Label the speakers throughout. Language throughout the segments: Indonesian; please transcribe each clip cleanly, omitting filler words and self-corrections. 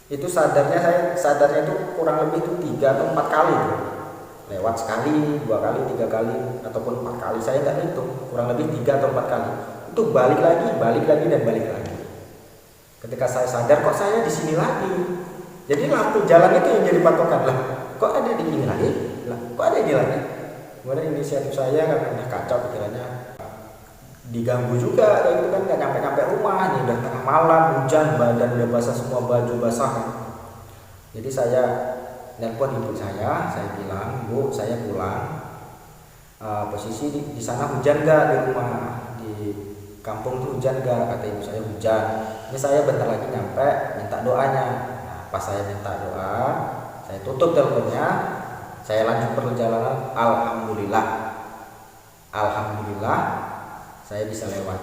Speaker 1: Itu sadarnya itu kurang lebih itu 3 atau 4 kali tuh. Lewat sekali, 2 kali, 3 kali, ataupun 4 kali, saya nggak hitung, kurang lebih 3 atau 4 kali. Itu balik lagi dan balik lagi. Ketika saya sadar, kok saya di sini lagi. Jadi lampu jalan itu yang jadi patokan lah. Kok ada di sini lagi? Lah, kok ada ini lagi? Kemudian inisiatif saya karena udah kacau pikirannya, diganggu juga kayak gitu kan, nggak nyampe rumah nih, udah tengah malam, hujan, badan udah basah semua, baju basah kan. Jadi saya nelpon ibu saya bilang, Bu, saya pulang. Posisi di sana hujan nggak, di rumah di kampung tuh hujan nggak? Kata ibu saya, hujan. Ini saya bentar lagi nyampe, minta doanya. Nah, pas saya minta doa, saya tutup teleponnya, saya lanjut perjalanan. Alhamdulillah saya bisa lewat.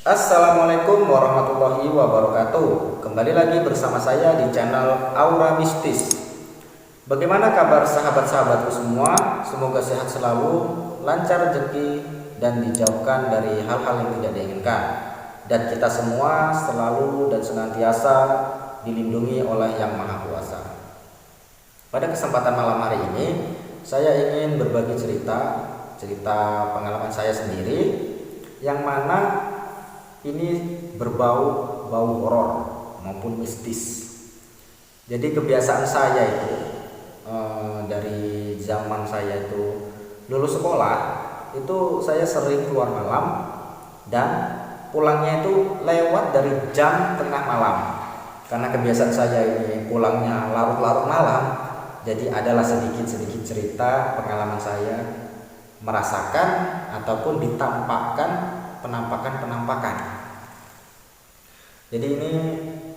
Speaker 1: Assalamualaikum warahmatullahi wabarakatuh. Kembali lagi bersama saya di channel Aura Mistis. Bagaimana kabar sahabat-sahabatku semua? Semoga sehat selalu, lancar rezeki, dan dijauhkan dari hal-hal yang tidak diinginkan. Dan kita semua selalu dan senantiasa dilindungi oleh Yang Maha Kuasa. Pada kesempatan malam hari ini, saya ingin berbagi cerita pengalaman saya sendiri, yang mana ini berbau horor maupun mistis. Jadi kebiasaan saya itu dari zaman saya itu lulus sekolah, itu saya sering keluar malam dan pulangnya itu lewat dari jam tengah malam. Karena kebiasaan saya ini pulangnya larut-larut malam, jadi adalah sedikit-sedikit cerita pengalaman saya merasakan ataupun ditampakkan penampakan. Jadi ini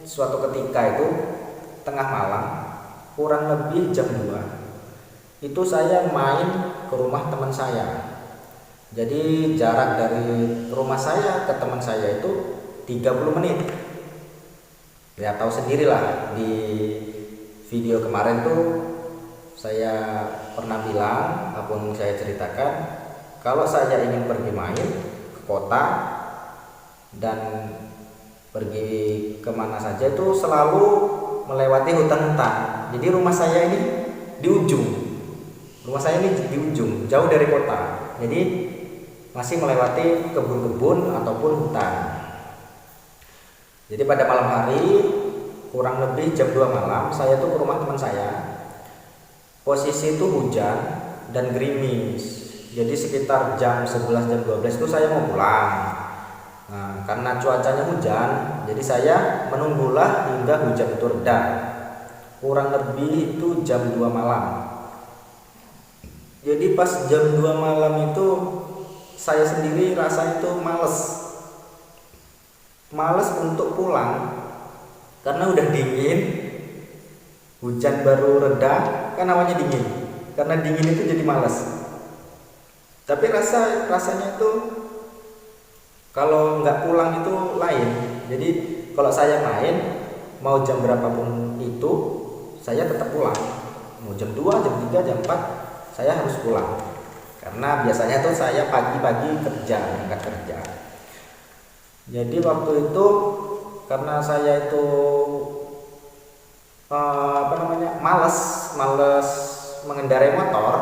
Speaker 1: suatu ketika itu tengah malam, kurang lebih jam 2, itu saya main ke rumah teman saya. Jadi jarak dari rumah saya ke teman saya itu 30 menit. Ya tahu sendirilah, di video kemarin tuh saya pernah bilang ataupun saya ceritakan, kalau saya ingin pergi main ke kota dan pergi kemana saja itu selalu melewati hutan-hutan. Jadi rumah saya ini di ujung, jauh dari kota. Jadi masih melewati kebun-kebun ataupun hutan. Jadi pada malam hari, kurang lebih jam 2 malam, saya tuh ke rumah teman saya. Posisi itu hujan dan gerimis. Jadi sekitar jam 11, jam 12 itu saya mau pulang. Nah, karena cuacanya hujan, jadi saya menunggulah hingga hujan itu reda. Kurang lebih itu jam 2 malam. Jadi pas jam 2 malam itu saya sendiri rasanya itu males untuk pulang. Karena udah dingin, hujan baru reda, kan awalnya dingin. Karena dingin itu jadi males. Tapi rasanya itu kalau nggak pulang itu lain. Jadi kalau saya main, mau jam berapapun itu, saya tetap pulang. Mau jam 2, jam 3, jam 4, saya harus pulang. Karena biasanya tuh saya pagi-pagi berangkat kerja. Jadi waktu itu karena saya itu males mengendarai motor,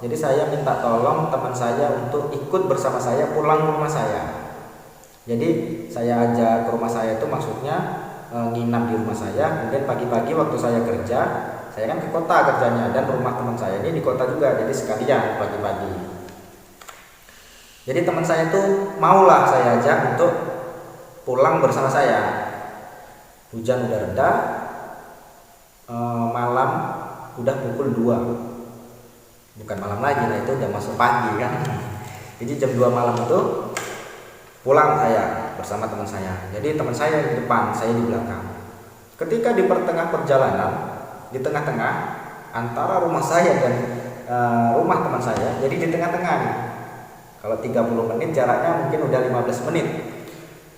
Speaker 1: jadi saya minta tolong teman saya untuk ikut bersama saya pulang ke rumah saya. Jadi saya ajak ke rumah saya itu maksudnya nginap di rumah saya. Kemudian pagi-pagi waktu saya kerja, saya kan ke kota kerjanya, dan rumah teman saya ini di kota juga, jadi sekalian pagi-pagi. Jadi teman saya itu maulah saya ajak untuk pulang bersama saya. Hujan udah reda, malam udah pukul 2, bukan malam lagi, nah itu udah masuk pagi kan. Jadi jam 2 malam itu pulang saya bersama teman saya. Jadi teman saya di depan, saya di belakang. Ketika di pertengahan perjalanan, di tengah-tengah antara rumah saya dan rumah teman saya, jadi di tengah-tengah nih. Kalau 30 menit jaraknya mungkin udah 15 menit.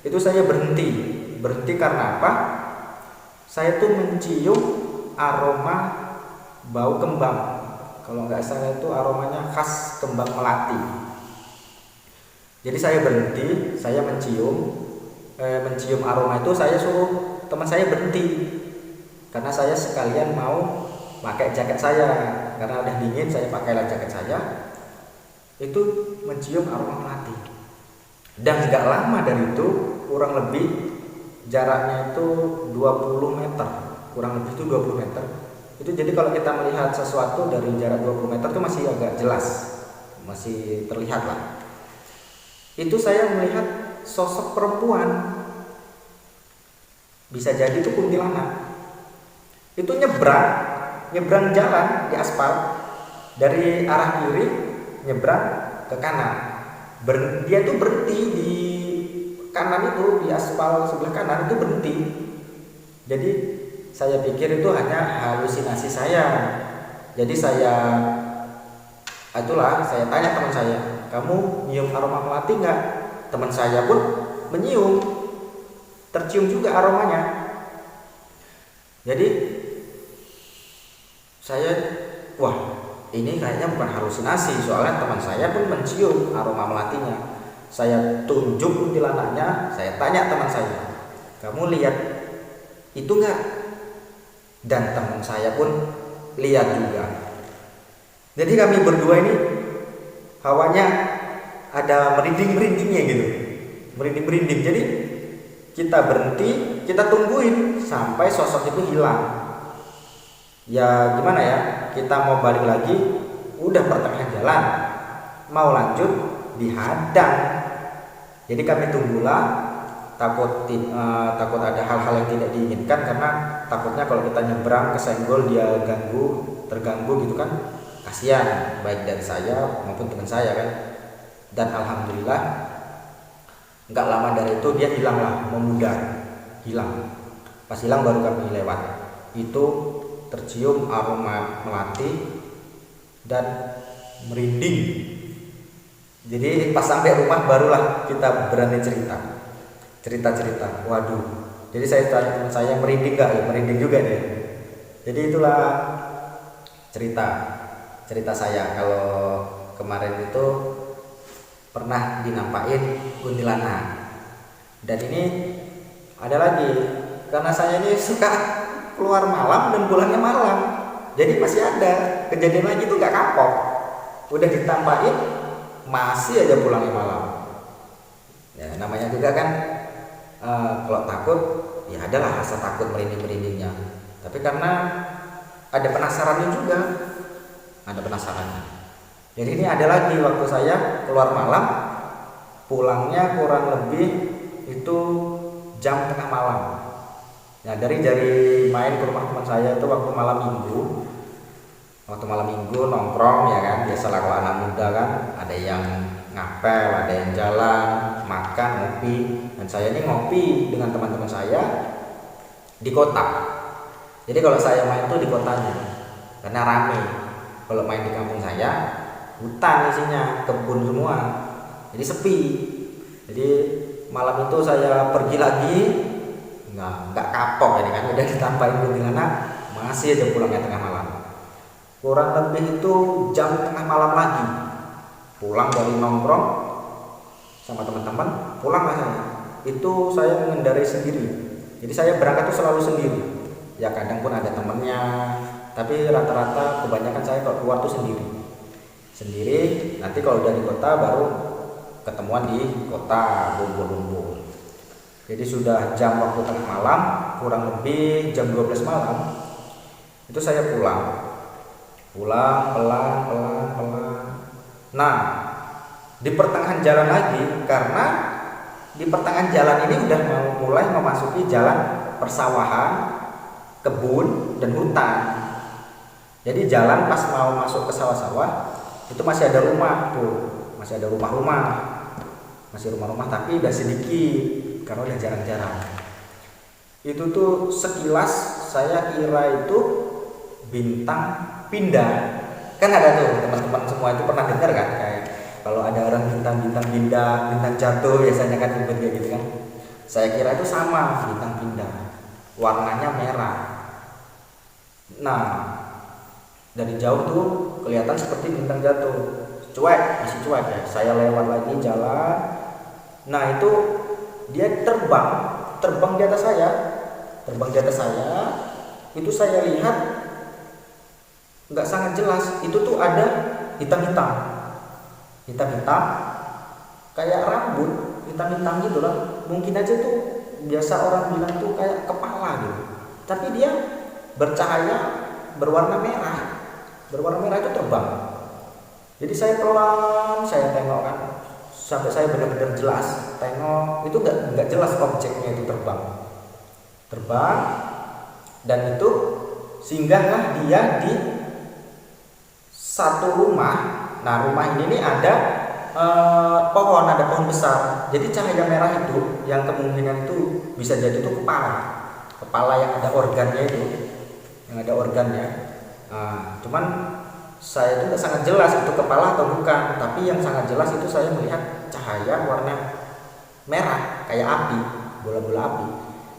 Speaker 1: Itu saya berhenti. Berhenti karena apa? Saya tuh mencium aroma bau kembang. Kalau nggak salah itu aromanya khas kembang melati. Jadi saya berhenti, saya mencium aroma itu. Saya suruh teman saya berhenti karena saya sekalian mau pakai jaket saya, karena udah dingin saya pakailah jaket saya. Itu mencium aroma melati. Dan nggak lama dari itu, kurang lebih jaraknya itu 20 meter, kurang lebih itu 20 meter. Itu jadi kalau kita melihat sesuatu dari jarak 20 meter itu masih agak jelas, masih terlihat lah. Itu saya melihat sosok perempuan, bisa jadi itu kuntilanak. Itu nyebrang jalan di aspal dari arah kiri nyebrang ke kanan. Dia tuh berhenti di kanan itu, di aspal sebelah kanan itu berhenti. Jadi saya pikir itu hanya halusinasi saya. Jadi saya tanya teman saya, kamu nyium aroma melati nggak? Teman saya pun menyium, tercium juga aromanya. Jadi saya, wah ini kayaknya bukan halusinasi, soalnya teman saya pun mencium aroma melatinya. Saya tunjuk kuntilanaknya, saya tanya teman saya, kamu lihat itu nggak? Dan teman saya pun lihat juga. Jadi kami berdua ini hawanya ada merinding-merindingnya gitu, merinding-merinding. Jadi kita berhenti, kita tungguin sampai sosok itu hilang. Ya gimana ya, kita mau balik lagi, udah pertengahan jalan, mau lanjut dihadang. Jadi kami tunggulah, takut ada hal-hal yang tidak diinginkan, karena takutnya kalau kita nyebrang kesenggol, dia terganggu gitu kan, kasihan baik dari saya maupun teman saya kan. Dan alhamdulillah nggak lama dari itu dia hilang lah, memudar, hilang. Pas hilang baru kami lewat, itu tercium aroma melati dan merinding. Jadi pas sampai rumah barulah kita berani cerita. Waduh. Jadi saya tanya teman saya, merinding nggak? Ya merinding juga dia. Jadi itulah cerita saya kalau kemarin itu pernah dinampakin kuntilanak. Dan ini ada lagi, karena saya ini suka keluar malam dan pulangnya malam, jadi masih ada kejadian lagi itu nggak kapok. Udah ditampakin masih aja pulangnya malam. Ya namanya juga kan kalau takut ya adalah rasa takut, merinding-merindingnya. Tapi karena ada penasarannya juga, Jadi ini ada lagi waktu saya keluar malam, pulangnya kurang lebih itu jam tengah malam. Nah dari main ke rumah teman saya itu waktu malam minggu nongkrong ya kan, biasalah kalau anak muda kan, ada yang ngapel, ada yang jalan, makan, ngopi. Dan saya ini ngopi dengan teman-teman saya di kota. Jadi kalau saya main tuh di kotanya, karena rame. Kalau main di kampung saya, hutan isinya, kebun semua, jadi sepi. Jadi malam itu saya pergi lagi, nggak kapok ini kan, udah ditampain kuntilanak, masih aja pulangnya tengah malam. Kurang lebih itu jam tengah malam lagi, pulang dari nongkrong sama teman-teman, pulanglah saya. Itu saya mengendarai sendiri, jadi saya berangkat tuh selalu sendiri. Ya kadang pun ada temennya, tapi rata-rata kebanyakan saya kalau keluar tuh sendiri. Nanti kalau udah di kota baru ketemuan di kota, kumpul. Jadi sudah jam waktu tengah malam, kurang lebih jam 12 malam, itu saya pulang pelan. Nah di pertengahan jalan lagi, karena di pertengahan jalan ini udah mulai memasuki jalan persawahan, kebun dan hutan. Jadi jalan pas mau masuk ke sawah-sawah itu masih ada rumah tuh, masih ada rumah-rumah tapi udah sedikit. karena udah jarang-jarang. Itu tuh sekilas saya kira itu bintang pindah. Kan ada tuh teman-teman semua itu pernah dengar kan, kayak kalau ada orang bintang-bintang pindah, bintang jatuh biasanya kan ribet kayak gitu kan. Saya kira itu sama bintang pindah, warnanya merah. Nah, dari jauh tuh kelihatan seperti bintang jatuh, masih cuek ya. Saya lewat lagi jalan, nah itu dia terbang di atas saya, itu saya lihat nggak sangat jelas. Itu tuh ada hitam-hitam kayak rambut, hitam-hitam gitu lah. Mungkin aja tuh biasa orang bilang tuh kayak kepala gitu, tapi dia bercahaya berwarna merah itu terbang. Jadi saya pelan, saya tengok kan, sampai saya benar-benar jelas tengok. Itu nggak jelas objeknya itu terbang, dan itu singgahlah dia di satu rumah. Nah, rumah ini nih ada pohon besar. Jadi cahaya merah itu yang kemungkinan itu bisa jadi itu kepala yang ada organnya itu, Nah, cuman saya itu nggak sangat jelas itu kepala atau bukan, tapi yang sangat jelas itu saya melihat cahaya warna merah kayak api, bola-bola api.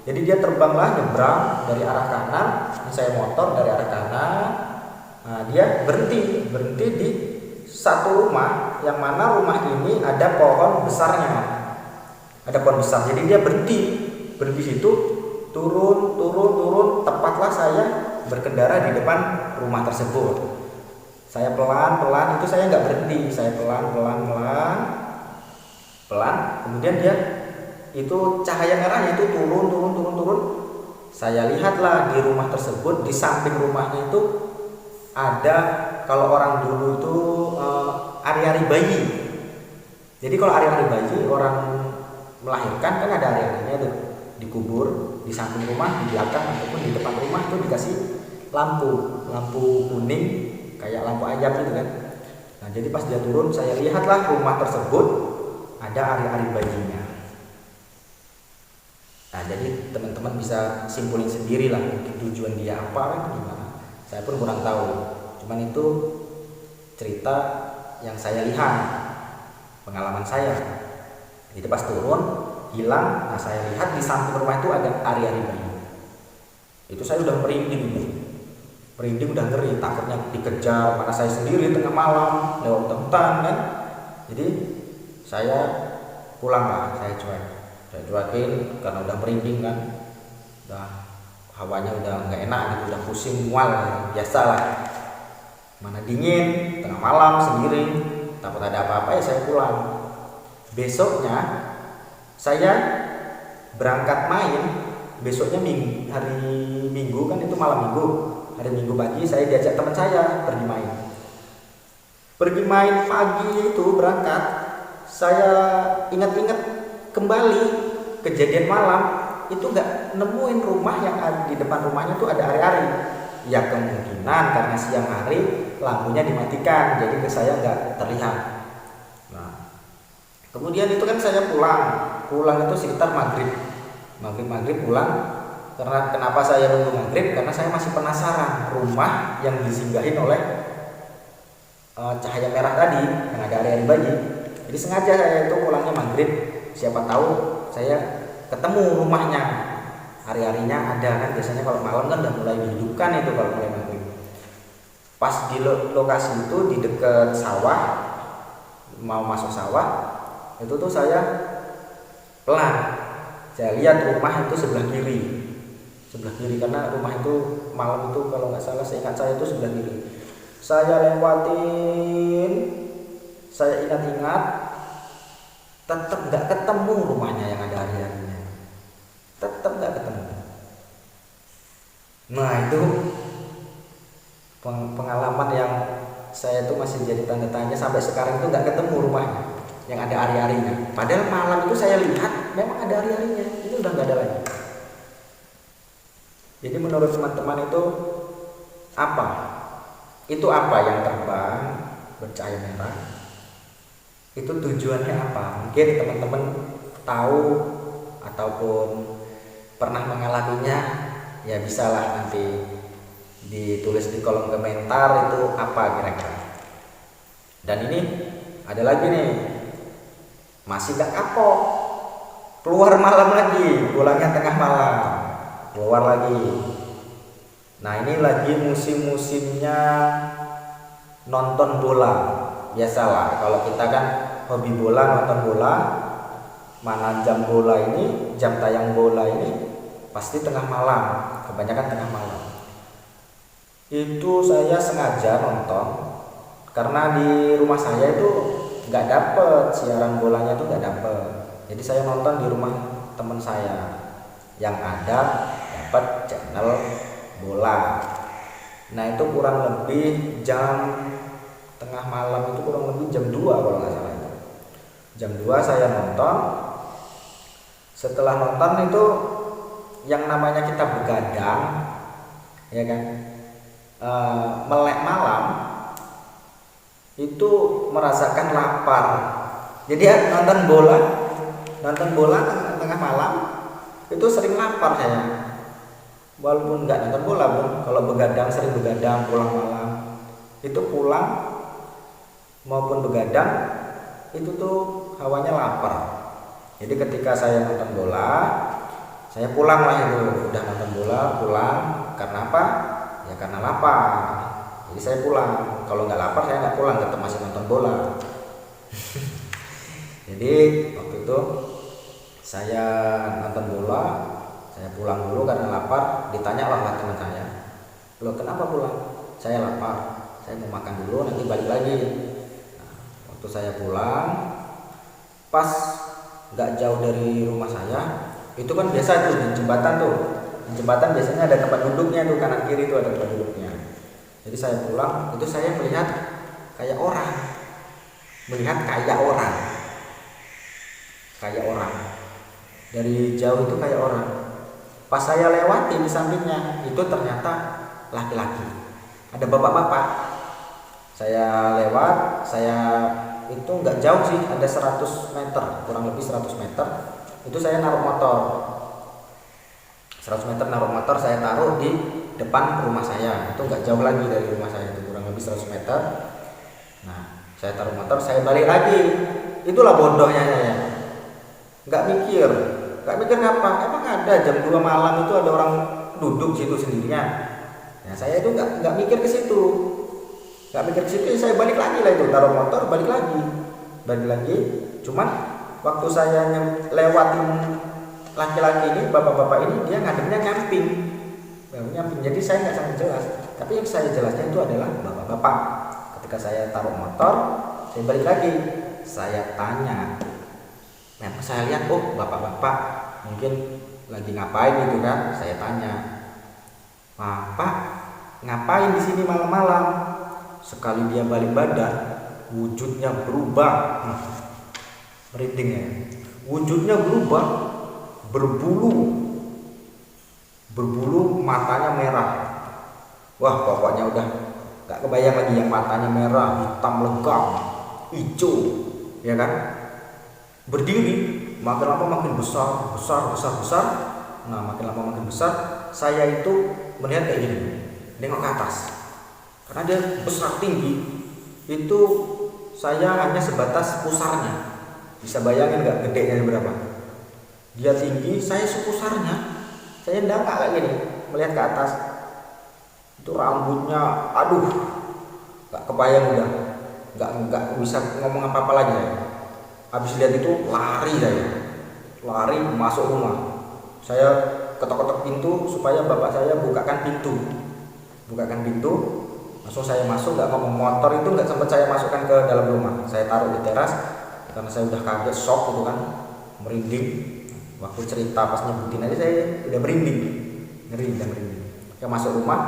Speaker 1: Jadi dia terbanglah, nyebrang dari arah kanan, saya motor dari arah kanan. Nah, dia berhenti di satu rumah, yang mana rumah ini ada pohon besarnya, jadi dia berhenti situ, turun. Tepatlah saya berkendara di depan rumah tersebut. Saya pelan, itu saya nggak berhenti, saya pelan. Kemudian dia itu cahaya merahnya itu turun. Saya lihatlah di rumah tersebut, di samping rumahnya itu ada, kalau orang dulu itu ari-ari bayi. Jadi kalau ari-ari bayi orang melahirkan kan ada ari-arinya itu dikubur di samping rumah, di belakang ataupun di depan rumah itu dikasih lampu kuning kayak lampu ayam gitu kan. Nah, jadi pas dia turun saya lihatlah rumah tersebut ada ari-ari bayinya. Nah, jadi teman-teman bisa simpulin sendiri lah tujuan dia apa kan gimana. Saya pun kurang tahu. Cuman itu cerita yang saya lihat, pengalaman saya. Jadi pas turun hilang, nah saya lihat di samping rumah itu ada ari-ari bayi. Itu saya udah merinding, udah ngeri, takutnya dikejar, mana saya sendiri tengah malam lewat hutan kan. Jadi saya pulang lah, saya cuekin karena udah merinding kan, udah hawanya udah nggak enak gitu, udah pusing mual, biasa lah, mana dingin tengah malam sendiri, takut ada apa-apa ya saya pulang. Besoknya saya berangkat main, besoknya hari Minggu kan, itu malam Minggu, hari Minggu pagi saya diajak teman saya pergi main pagi itu berangkat. Saya ingat-ingat kembali kejadian malam itu, nggak nemuin rumah yang ada di depan rumahnya tuh ada ari-ari. Ya kemungkinan karena siang hari lampunya dimatikan, jadi ke saya nggak terlihat. Nah, kemudian itu kan saya pulang itu sekitar maghrib pulang. Karena kenapa saya nunggu maghrib? Karena saya masih penasaran rumah yang disinggahin oleh cahaya merah tadi yang ada ari-ari bayi. Jadi sengaja saya itu pulangnya maghrib, siapa tahu saya ketemu rumahnya, ari-arinya ada kan. Biasanya kalau malam kan udah mulai dihidupkan itu kalau mulai maghrib. Pas di lokasi itu di dekat sawah, mau masuk sawah, itu tuh saya pelan, saya lihat rumah itu sebelah kiri karena rumah itu malam itu kalau nggak salah seingat saya itu sebelah kiri. Saya lewatin, saya ingat-ingat, tetap nggak ketemu rumahnya yang ada ari-arinya, tetap nggak ketemu. Nah, itu pengalaman yang saya tuh masih jadi tanda tanya sampai sekarang itu, nggak ketemu rumahnya yang ada ari-arinya. Padahal malam itu saya lihat memang ada ari-arinya, ini udah nggak ada lagi. Jadi menurut teman-teman itu apa? Itu apa yang terbang bercahaya merah? Itu tujuannya apa? Mungkin teman-teman tahu ataupun pernah mengalaminya, ya bisalah nanti ditulis di kolom komentar itu apa kira-kira. Dan ini ada lagi nih, masih gak kapok, keluar malam lagi, pulangnya tengah malam, keluar lagi. Nah ini lagi musim-musimnya nonton bola. Biasalah kalau kita kan hobi bola, nonton bola, mana jam bola ini, jam tayang bola ini pasti tengah malam, kebanyakan tengah malam. Itu saya sengaja nonton karena di rumah saya itu nggak dapet siaran bolanya, itu nggak dapet. Jadi saya nonton di rumah teman saya yang ada dapat channel bola. Nah itu kurang lebih jam tengah malam, itu kurang lebih jam 2 kalau nggak salah itu. Jam 2 saya nonton. Setelah nonton itu yang namanya kita begadang, ya kan, melek malam itu merasakan lapar. Jadi ya, nonton bola tengah malam itu sering lapar saya. Walaupun nggak nonton bola pun, kalau begadang, sering begadang pulang malam, itu pulang maupun begadang itu tuh hawanya lapar. Jadi ketika saya nonton bola, saya pulang lah itu, udah nonton bola pulang. Karena apa? Ya karena lapar. Jadi saya pulang. Kalau nggak lapar saya nggak pulang, tetap masih nonton bola. Jadi waktu itu saya nonton bola, saya pulang dulu karena lapar. Ditanya lah teman saya, "Loh kenapa pulang?" "Saya lapar, saya mau makan dulu, nanti balik lagi." Nah, waktu saya pulang, pas nggak jauh dari rumah saya, itu kan biasa tuh di jembatan tuh. Di jembatan biasanya ada tempat duduknya tuh, kanan kiri tuh ada tempat duduknya. Jadi saya pulang, itu saya melihat kayak orang. Kayak orang. Dari jauh itu kayak orang. Pas saya lewati di sampingnya, itu ternyata laki-laki. Ada bapak-bapak. Saya lewat, saya itu nggak jauh sih, ada 100 meter, kurang lebih 100 meter. Itu saya naruh motor. 100 meter naruh motor, saya taruh di depan rumah saya. Itu nggak jauh lagi dari rumah saya, itu kurang lebih 100 meter. Nah, saya taruh motor, saya balik lagi. Itulah bodohnya saya. Nggak mikir ngapa? Emang ada jam 2 malam itu ada orang duduk situ sendirian? Nah, saya itu nggak mikir ke situ. Saya balik lagi lah itu, taruh motor, balik lagi. Cuman waktu saya lewatin laki-laki ini, bapak-bapak ini, dia ngadepnya nyamping. Jadi saya nggak sangat jelas. Tapi yang saya jelasnya itu adalah bapak-bapak. Ketika saya taruh motor, saya balik lagi, saya tanya. Nah, saya lihat, oh bapak-bapak mungkin lagi ngapain gitu kan? Saya tanya, "Bapak ngapain di sini malam-malam?" Sekali dia balik badan, wujudnya berubah. Merinding ya. Wujudnya berubah, berbulu, matanya merah. Wah, pokoknya udah gak kebayang lagi yang matanya merah, hitam legam, hijau, ya kan? Berdiri, makin lama makin besar. Nah, makin lama makin besar. Saya itu melihat kayak gini, nengok ke atas. Karena dia besar tinggi, itu saya hanya sebatas pusarnya. Bisa bayangin nggak gedenya berapa? Dia tinggi, saya sepusarnya. Saya ndangak kayak gini, melihat ke atas. Itu rambutnya, aduh, nggak kebayang udah, nggak bisa ngomong apa-apa lagi ya. Habis lihat itu lari masuk rumah. Saya ketok-ketok pintu supaya bapak saya bukakan pintu. Langsung saya masuk, nggak ngomong. Motor itu nggak sempat saya masukkan ke dalam rumah, saya taruh di teras karena saya udah kaget, shock gitu kan, merinding. Waktu cerita pas nyebutin aja saya udah merinding. Saya masuk rumah,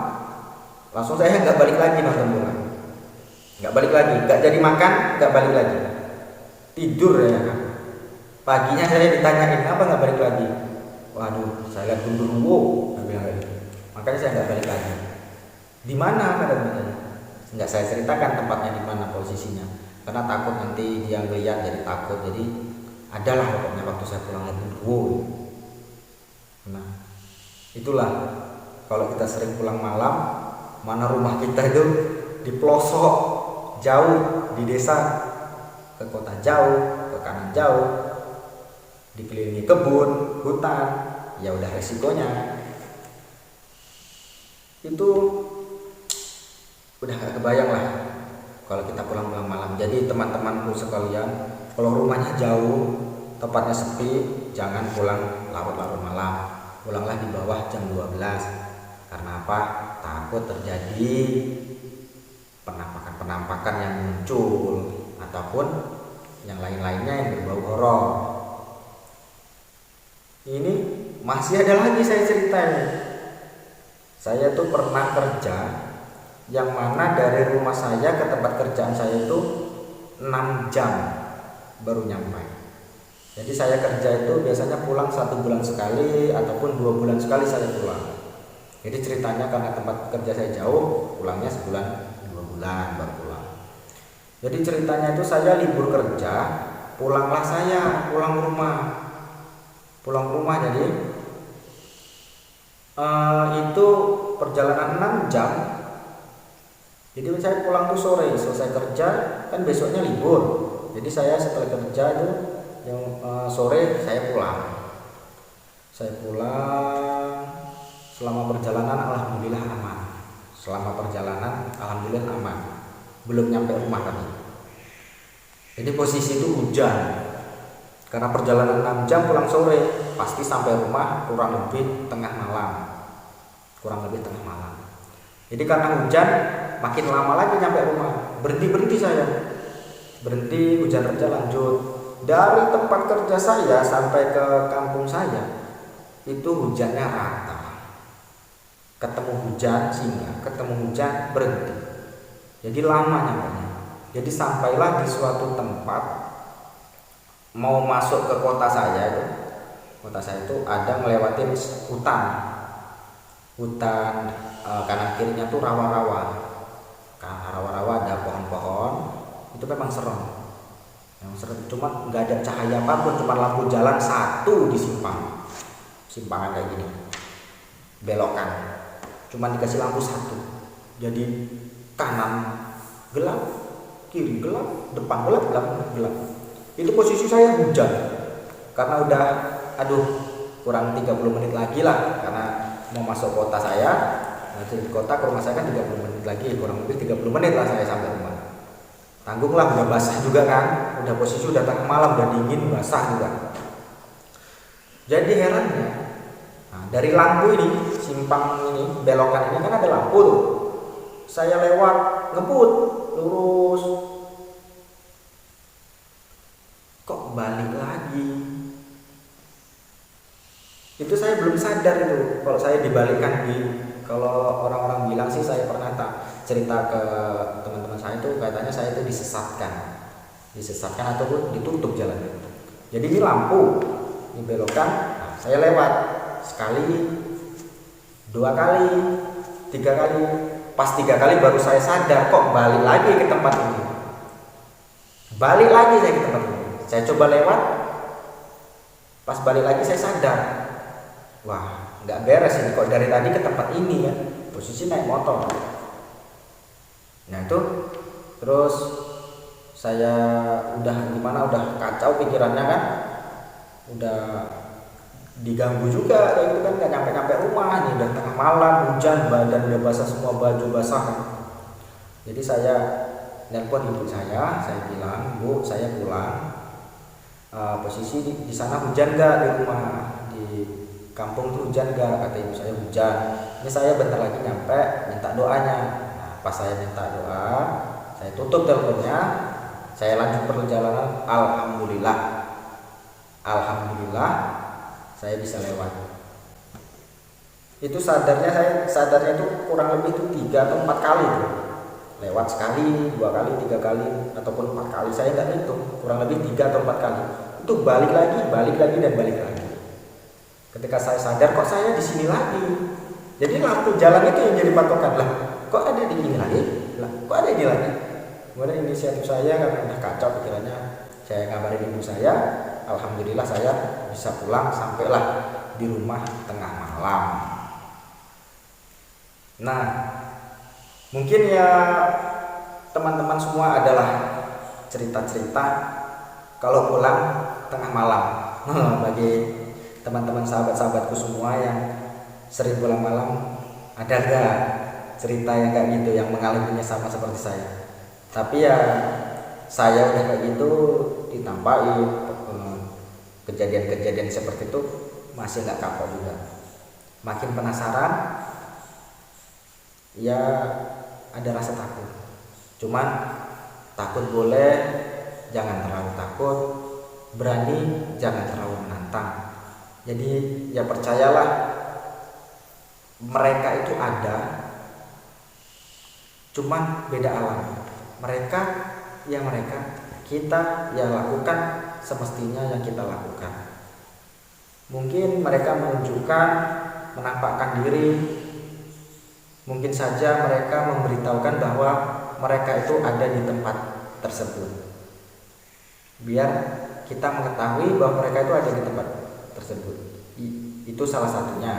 Speaker 1: langsung saya nggak balik lagi nonton bola, nggak jadi makan, nggak balik lagi, tidur ya kan. Paginya saya ditanyain, "Kenapa nggak balik lagi?" "Waduh, saya lihat gundurwo," makanya saya nggak balik lagi. "Di mana?" katanya. Nggak saya ceritakan tempatnya di mana, posisinya, karena takut nanti dia ngeliat jadi takut. Jadi adalah pokoknya waktu saya pulang lihat, wow, Nah, itulah kalau kita sering pulang malam, mana rumah kita itu di pelosok jauh di desa, ke kota jauh, ke kanan jauh, dikelilingi kebun, hutan, ya udah resikonya itu udah gak kebayang lah kalau kita pulang malam. Jadi teman-temanku sekalian, kalau rumahnya jauh, tempatnya sepi, jangan pulang larut-larut malam. Pulanglah di bawah jam 12. Karena apa? Takut terjadi penampakan-penampakan yang muncul ataupun yang lain-lainnya yang berbau horor. Ini masih ada lagi saya ceritain. Saya tuh pernah kerja yang mana dari rumah saya ke tempat kerjaan saya itu 6 jam baru nyampe. Jadi saya kerja itu biasanya pulang 1 bulan sekali ataupun 2 bulan sekali saya pulang. Jadi ceritanya karena tempat kerja saya jauh, pulangnya sebulan 2 bulan baru pulang. Jadi ceritanya itu saya libur kerja, pulanglah saya pulang rumah. Jadi itu perjalanan 6 jam. Jadi saya pulang tuh sore, selesai kerja kan besoknya libur. Jadi saya setelah kerja itu yang sore saya pulang. Selama perjalanan alhamdulillah aman. Belum nyampe rumah kami. Jadi posisi itu hujan. Karena perjalanan 6 jam pulang sore, pasti sampai rumah kurang lebih tengah malam. Jadi karena hujan, makin lama lagi nyampe rumah. Berhenti saya. Hujan kerja lanjut. Dari tempat kerja saya sampai ke kampung saya, itu hujannya rata. Ketemu hujan singgah, ketemu hujan berhenti. Jadi lama nyampenya. Jadi sampailah di suatu tempat, mau masuk ke kota saya itu ada ngelewatin hutan, kanan kirinya tuh rawa-rawa ada pohon-pohon. Itu memang serem, cuma nggak ada cahaya apapun, cuma lampu jalan satu di simpangan kayak gini, belokan cuma dikasih lampu satu. Jadi kanan gelap, kiri gelap, depan gelap. Itu posisi saya hujan. Karena udah kurang 30 menit lagi lah, karena mau masuk kota saya. Dari kota ke rumah saya kan 30 menit lagi, kurang lebih 30 menit lah saya sampai rumah. Tanggunglah, udah basah juga kan, udah posisi udah tengah malam, udah dingin, basah juga. Jadi herannya, dari lampu ini, simpang ini, belokan ini kan ada lampu tuh. Saya lewat, ngebut, lurus, kok balik lagi. Itu saya belum sadar itu kalau saya dibalikkan. Kalau orang-orang bilang sih, saya pernah cerita ke teman-teman saya itu, katanya saya itu disesatkan ataupun ditutup jalannya. Jadi ini lampu, ini belokan, saya lewat sekali, 2 kali, 3 kali. Pas 3 kali baru saya sadar, kok balik lagi ke tempat ini. Balik lagi saya ke tempat ini. Saya coba lewat, pas balik lagi saya sadar, wah nggak beres ini, kok dari tadi ke tempat ini ya, posisi naik motor. Nah itu terus saya udah kacau pikirannya kan, udah diganggu juga kayak gitu kan, nggak nyampe rumah, ini udah tengah malam, hujan, badan udah basah semua, baju basah kan. Jadi saya nelpon ibu saya bilang, Bu, saya pulang. Posisi di sana hujan nggak, di rumah di kampung tuh hujan nggak? Kata ibu saya, hujan. Ini saya bentar lagi nyampe, minta doanya. Nah, pas saya minta doa, saya tutup teleponnya, saya lanjut perjalanan. Alhamdulillah saya bisa lewat. Itu sadarnya itu kurang lebih tuh 3 atau 4 kali tuh. Lewat sekali, 2 kali, 3 kali, ataupun 4 kali, saya nggak hitung, kurang lebih 3 atau 4 kali. Itu balik lagi dan balik lagi. Ketika saya sadar, kok saya di sini lagi. Jadi lampu jalan itu yang jadi patokan lah. Kok ada di sini lagi? Kok ada ini lagi? Kemudian inisiatif saya karena udah kacau pikirannya, saya ngabarin ibu saya. Alhamdulillah saya bisa pulang, sampailah di rumah tengah malam. Nah, mungkin ya teman-teman semua adalah cerita-cerita kalau pulang tengah malam. Bagi teman-teman sahabat-sahabatku semua yang sering pulang malam, ada gak cerita yang kayak gitu yang mengalaminya sama seperti saya? Tapi ya saya udah kayak gitu ditampai kejadian-kejadian seperti itu masih nggak kapok juga, makin penasaran. Ya ada rasa takut, cuman takut boleh, jangan terlalu takut. Berani, jangan terlalu menantang. Jadi ya percayalah, mereka itu ada, cuman beda alam. Mereka ya mereka, kita ya lakukan semestinya yang kita lakukan. Mungkin mereka menunjukkan, menampakkan diri, mungkin saja mereka memberitahukan bahwa mereka itu ada di tempat tersebut, biar kita mengetahui bahwa mereka itu ada di tempat tersebut. Itu salah satunya.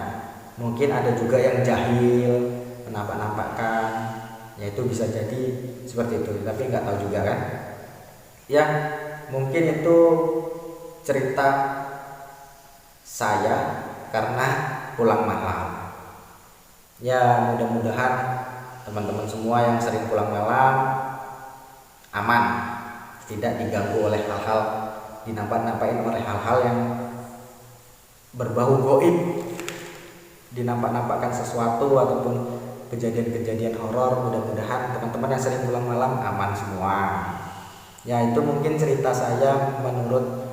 Speaker 1: Mungkin ada juga yang jahil, menampak-nampakkan, yaitu bisa jadi seperti itu, tapi nggak tahu juga kan. Ya mungkin itu cerita saya karena pulang malam. Ya mudah-mudahan teman-teman semua yang sering pulang malam aman, tidak diganggu oleh hal-hal, dinampak-nampakin oleh hal-hal yang berbau goib, dinampak-nampakkan sesuatu ataupun kejadian-kejadian horor. Mudah-mudahan teman-teman yang sering pulang malam aman semua. Ya itu mungkin cerita saya menurut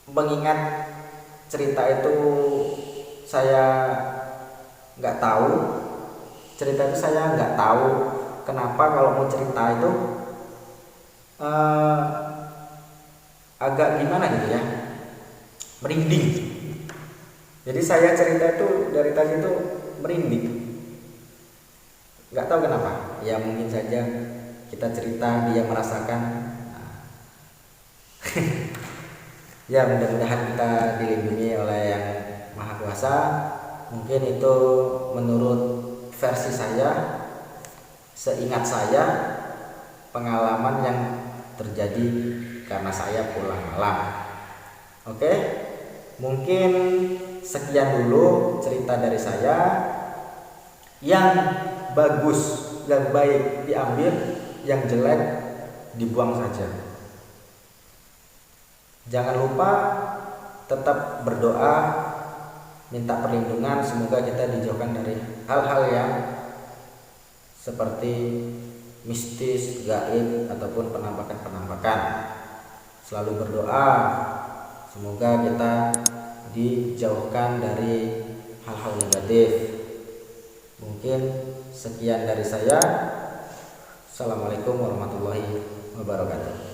Speaker 1: mengingat cerita itu saya nggak tahu, cerita itu saya nggak tahu kenapa kalau mau cerita itu agak gimana gitu ya, merinding. Jadi saya cerita itu dari tadi itu merinding, nggak tahu kenapa. Ya mungkin saja kita cerita dia merasakan. Ya mudah-mudahan kita dilindungi oleh Yang Maha Kuasa. Mungkin itu menurut versi saya, seingat saya, pengalaman yang terjadi karena saya pulang malam. Oke, mungkin sekian dulu cerita dari saya. Yang bagus, yang baik diambil, yang jelek dibuang saja. Jangan lupa tetap berdoa, minta perlindungan, semoga kita dijauhkan dari hal-hal yang seperti mistis, gaib, ataupun penampakan-penampakan. Selalu berdoa, semoga kita dijauhkan dari hal-hal negatif. Mungkin sekian dari saya. Assalamualaikum warahmatullahi wabarakatuh.